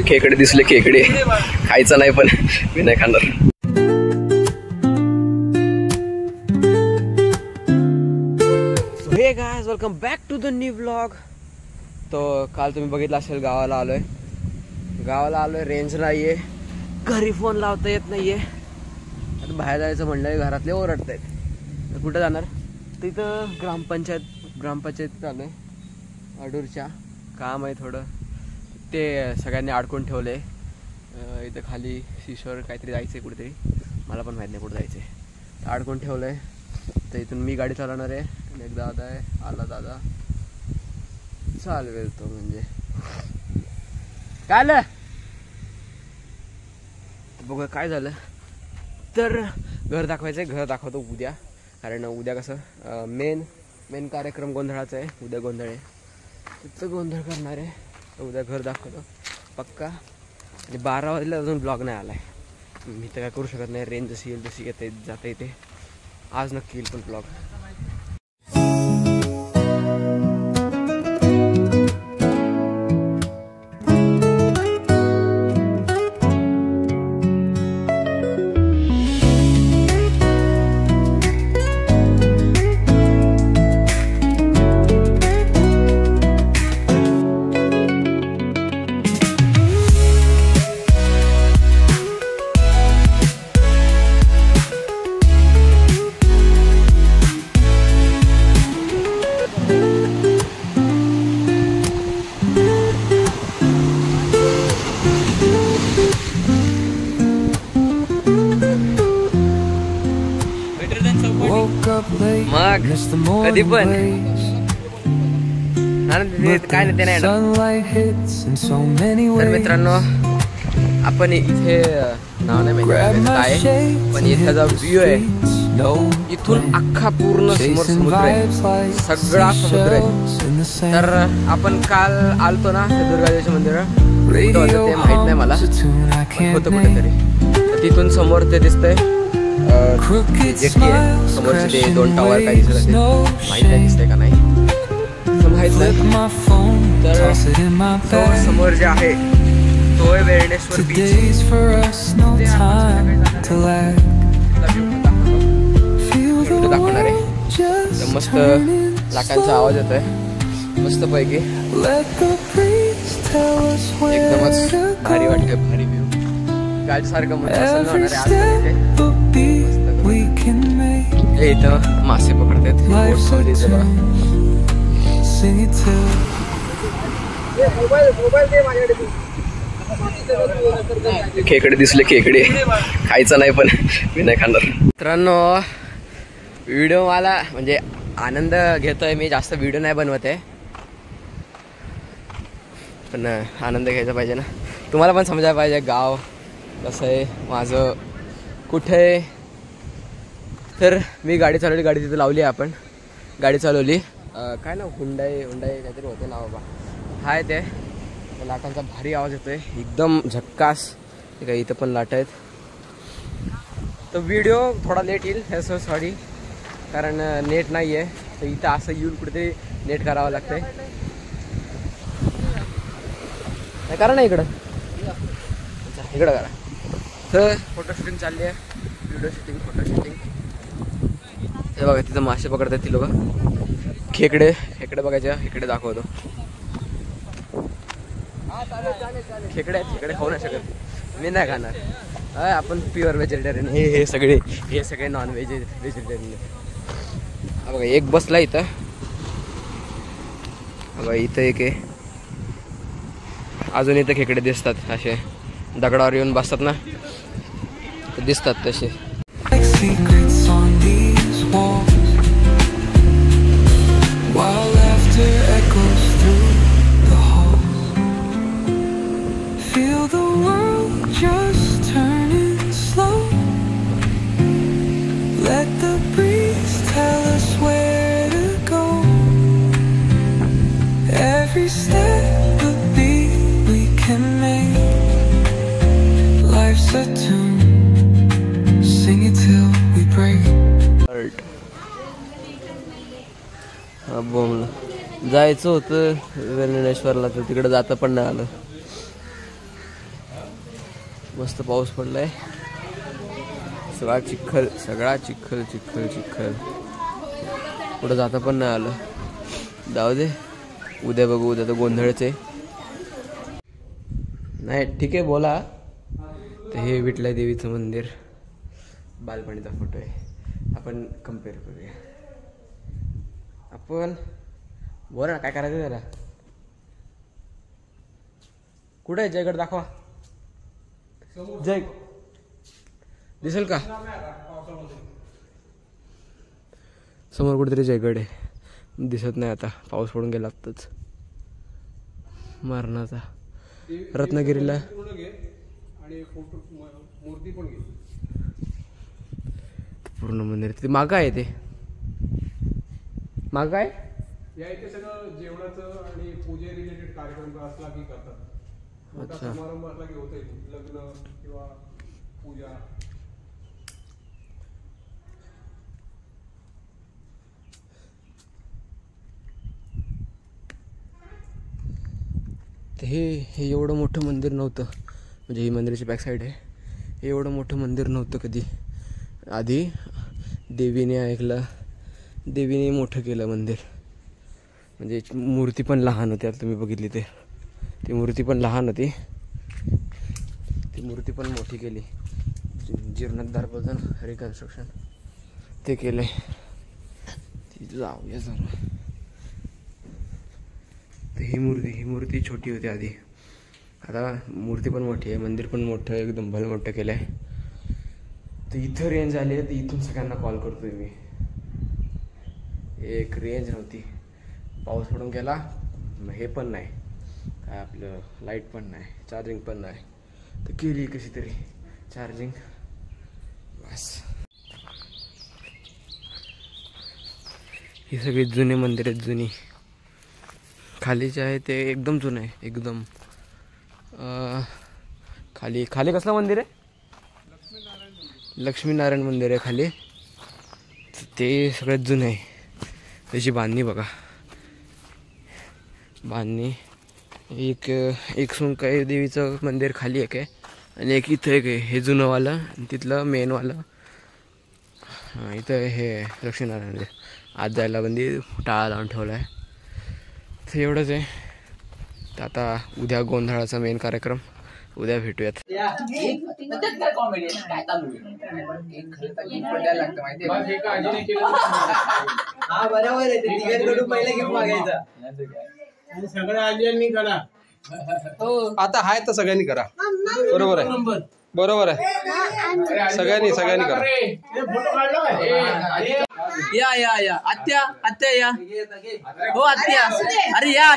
खेकडे दिसले, खेकडे खायचं नाही पण मी नाही खाणार. Hey guys, welcome back to the new vlog. तो काल तुम्ही बघितलं असेल गावाला आलोय. रेंज नाहीये, घरी फोन लावता येत नाहीये. आता बाहेर जायचं म्हणलं घरातले ओरडत आहेत. तर कुठं जाणार? तिथं ग्रामपंचायत चालू आहे अडूरच्या. काम आहे थोडं, ते सगळ्यांनी अडकून ठेवलं आहे. इथं खाली शिशोर काहीतरी जायचं आहे कुठेतरी, मला पण माहीत नाही कुठं जायचं आहे. अडकून ठेवलं आहे. तर इथून मी गाडी चालवणार आहे आणि एक दादा आहे. आला दादा, चालवेल तो. म्हणजे काय आलं बघा काय झालं. तर घर दाखवायचं आहे, घर दाखवतो उद्या. कारण उद्या कसं मेन कार्यक्रम गोंधळाचा आहे. उद्या गोंधळ आहे, तिथं गोंधळ करणार आहे. तर उद्या घर दाखवतो पक्का. आणि 12 वाजले अजून ब्लॉग नाही आला आहे. मी तर काय करू शकत नाही. रेंज जशी येईल तशी येते जाता येते. आज नक्की येईल पण ब्लॉग. मग कधी पण काय नाही ते नाही. तर मित्रांनो, आपण इथे नाव नाही माहिती काय, पण इथे जो व्ह्यू आहे इथून अख्खा पूर्ण समोर समुद्र आहे, सगळा समुद्र आहे. तर आपण काल आलतो ना दुर्गादेवीच्या मंदिरात, ते माहित नाही मला, होतं कुठेतरी. तिथून समोर ते दिसतंय समोरचे ते 2 टावर काही दिसत असेल, माहित नाही दिसतंय का नाही माहित नाही. तर समोर जे आहे तो आहे वेळणेश्वर बीच. दाखवणार आहे. तर मस्त लाटांचा आवाज येतोय मस्त पैकी, एकदमच भारी वाटतंय. भारी व्ह्यू गाडीसारखं होणार आहे. इथं मासे पकडतात. खेकडे दिसले, खेकडे खायचं नाही पण मी नाही खाणार. मित्रांनो, व्हिडिओ मला म्हणजे आनंद घेतोय मी, जास्त व्हिडिओ नाही बनवत आहे, पण आनंद घ्यायचा पाहिजे ना. तुम्हाला पण समजायला पाहिजे गाव कसं आहे माझं, कुठे आहे. तर मी गाडी चालवली, गाडी तिथे लावली. आपण गाडी चालवली, काय ना हुंडाई काहीतरी होते ना बाबा, हाय ते. लाटांचा भारी आवाज येतोय, एकदम झक्कास. काही इथं पण लाट आहेत. तर व्हिडिओ थोडा लेट येईल, ह्याचं सॉरी, कारण नेट नाही आहे. तर इथं असं येऊन कुठेतरी नेट करावं लागतंय. करा ना इकडं करा. तर फोटो शूटिंग चालली आहे, व्हिडिओ शूटिंग, फोटो शूटिंग. हे बघा तिथं मासे पकडतात ती लोक. खेकडे बघायचे, खेकडे दाखवतो. खेकडे खाऊ नाही शकत, मी नाही खाणार. आपण प्युअर व्हेजिटेरियन. हे सगळे नॉन व्हेजिटेरियन. बघा एक बसला इथं, बघा इथं एक आहे. अजून इथं खेकडे दिसतात, असे दगडावर येऊन बसतात ना, दिसतात तसे. बोल जायचं होतं वेणेश्वरला तर तिकडे जाता पण नाही आलं. मस्त पाऊस पडलाय, सगळा चिखल चिखल पुढे जाता पण नाही आलं. जाऊ दे, उद्या बघू. उद्या तर गोंधळच आहे. नाही ठीक आहे बोला. तर हे विठला देवीचं मंदिर, बालपणीचा फोटो आहे. आपण कम्पेअर करूया. आपण बोला ना काय करायचं त्याला. कुठे आहे जयगड दाखवा. जय दिसेल का समोर कुठेतरी जयगड आहे. दिसत नाही आता, पाऊस पडून गेला आत्ताच मरणाचा. रत्नागिरीला पूर्ण मंदिर तिथे मागं आहे. ते मागं आहे. या इथे सगळं जेवणाचं आणि पूजे रिलेटेड कार्यक्रम असला की करतात. अच्छा, समारंभ असला की होते, लग्न किंवा पूजा. तर हे एवढं मोठं मंदिर नव्हतं. म्हणजे ही मंदिराची बॅक साईड आहे. हे एवढं मोठं मंदिर नव्हतं कधी आधी. देवीने ऐकलं, देवीने मोठं केलं मंदिर. म्हणजे मूर्ती पण लहान होती. आता तुम्ही बघितली ते, ती मूर्ती पण लहान होती. ती मूर्ती पण मोठी केली. जीर्णोद्धार बदल रिकन्स्ट्रक्शन ते केलं. ती जाऊया जरा. तर ही मूर्ती छोटी होती आधी. आता मूर्ती पण मोठी आहे, मंदिर पण मोठं एकदम भलं मोठं केलं आहे. तर इथं रेंज आली आहे, तर इथून सगळ्यांना कॉल करतोय मी. एक रेंज नव्हती, पाऊस पडून गेला. हे पण नाही काय आपलं, लाईट पण नाही, चार्जिंग पण नाही. तर केली कशी तरी चार्जिंग बस. ही सगळी जुने मंदिर आहेत, जुनी. खाली जे आहे ते एकदम जुनं आहे एकदम. खाली कसलं मंदिर आहे? लक्ष्मीनारायण मंदिर आहे खाली. ते सगळ्यात जुनं आहे. त्याची बांधणी बघा, बांधणी. एक सुंकाई देवीचं मंदिर खाली एक आहे आणि एक इथं एक आहे. हे जुनंवालं आणि तिथलं मेनवालं. हां, इथं हे लक्ष्मीनारायण मंदिर. आज जायला बंदी टाळा लावून ठेवला आहे. तर एवढंच आहे. तर आता उद्या गोंधळाचा मेन कार्यक्रम. उद्या भेटूयात. सगळ्या आजींनी करा. आता हाय तर सगळ्यांनी करा. बरोबर आहे, बरोबर आहे. सगळ्यांनी करा. या आत्या या. हो आत्या, अरे या.